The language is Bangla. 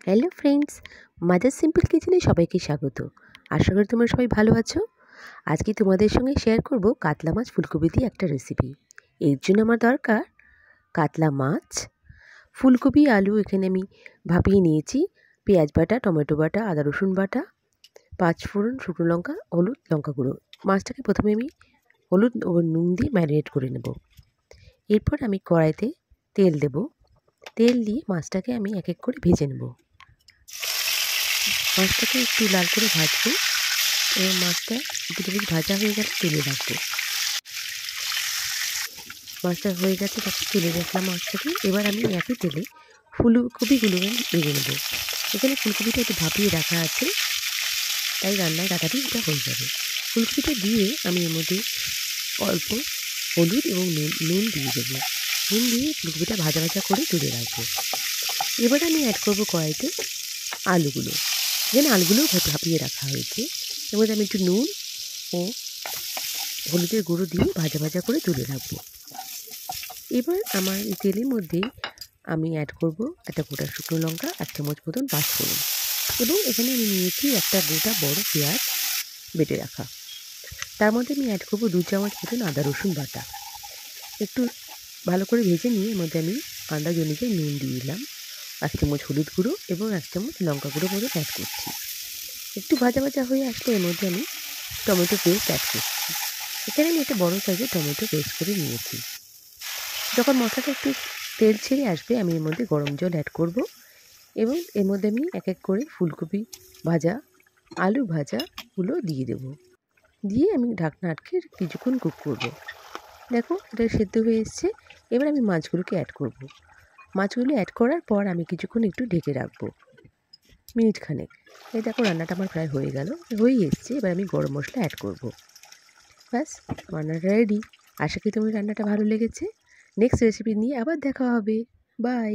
হ্যালো ফ্রেন্ডস, মাদার সিম্পল কিচেনে সবাইকে স্বাগত। আশা করি তোমরা সবাই ভালো আছো। আজকে তোমাদের সঙ্গে শেয়ার করব কাতলা মাছ ফুলকপি দিয়ে একটা রেসিপি। এর জন্য আমার দরকার কাতলা মাছ, ফুলকপি, আলু এখানে আমি ভাপিয়ে নিয়েছি, পেঁয়াজ বাটা, টমেটো বাটা, আদা রসুন বাটা, 5 ফোড়ন, শুকনো লঙ্কা, হলুদ, লঙ্কা গুঁড়ো। মাছটাকে প্রথমে আমি হলুদ ও নুন দিয়ে ম্যারিনেট করে নেব। এরপর আমি কড়াইতে তেল দেব। তেল দিয়ে মাছটাকে আমি এক এক করে ভেজে নেব। মাছটাকে একটু লাল করে ভাজবো এবং মাছটা একটু ভাজা হয়ে গেলে তুলে রাখবো। মাছটা হয়ে গেছে, তারপর তুলে রাখলাম মাছটাকে। এবার আমি একই তেলে ফুলকপিগুলো ভেজে নেবো। এখানে ফুলকপিটা একটু ভাপিয়ে রাখা আছে, তাই রান্নায় তাড়াতাড়ি এটা হয়ে যাবে। ফুলকপিটা দিয়ে আমি এর মধ্যে অল্প হলুদ এবং নুন দিয়ে দেবো। নুন দিয়ে ফুলকপিটা ভাজা ভাজা করে তুলে রাখবো। এবার আমি অ্যাড করবো কড়াইতে আলুগুলো। এখানে আলুগুলোও ভাপিয়ে রাখা হয়েছে। এর মধ্যে আমি একটু নুন ও হলুদের গুঁড়ো দিয়ে ভাজা ভাজা করে তুলে রাখবো। এবার আমার এই তেলের মধ্যেই আমি অ্যাড করব একটা গোটা শুকনো লঙ্কা, 1 চামচ মতন পাঁচফোড়ন, এবং এখানে আমি নিয়েছি একটা গোটা বড় পেঁয়াজ বেটে রাখা। তার মধ্যে আমি অ্যাড করব 2 চামচ মতন আদা রসুন বাটা। একটু ভালো করে ভেজে নিয়ে এর মধ্যে আমি আন্দাজ অনুযায়ী নুন দিয়ে দিলাম, 1 চামচ হলুদ গুঁড়ো এবং 1 চামচ লঙ্কা গুঁড়ো মতো অ্যাড করছি। একটু ভাজা ভাজা হয়ে আসলে এর মধ্যে আমি টমেটো পেস্ট অ্যাড করছি। এখানে আমি একটা বড় সাইজের টমেটো পেস্ট করে নিয়েছি। যখন মশলাটা একটু তেল ছেড়ে আসবে আমি এর মধ্যে গরম জল অ্যাড করব এবং এর মধ্যে আমি এক এক করে ফুলকপি ভাজা, আলু ভাজাগুলো দিয়ে দেব। দিয়ে আমি ঢাকনা আটকে কিছুক্ষণ কুক করব। দেখো এটা সেদ্ধ হয়ে এসছে। এবার আমি মাছগুলোকে অ্যাড করব। মাছগুলো অ্যাড করার পর আমি কিছুক্ষণ একটু ঢেকে রাখবো, মিনিট খানেক। এই দেখো রান্নাটা আমার প্রায় হয়েই এসছে। এবার আমি গরম মশলা অ্যাড করব। ব্যাস, রান্নাটা রেডি। আশা করি তোমার রান্নাটা ভালো লেগেছে। নেক্সট রেসিপি নিয়ে আবার দেখা হবে। বাই।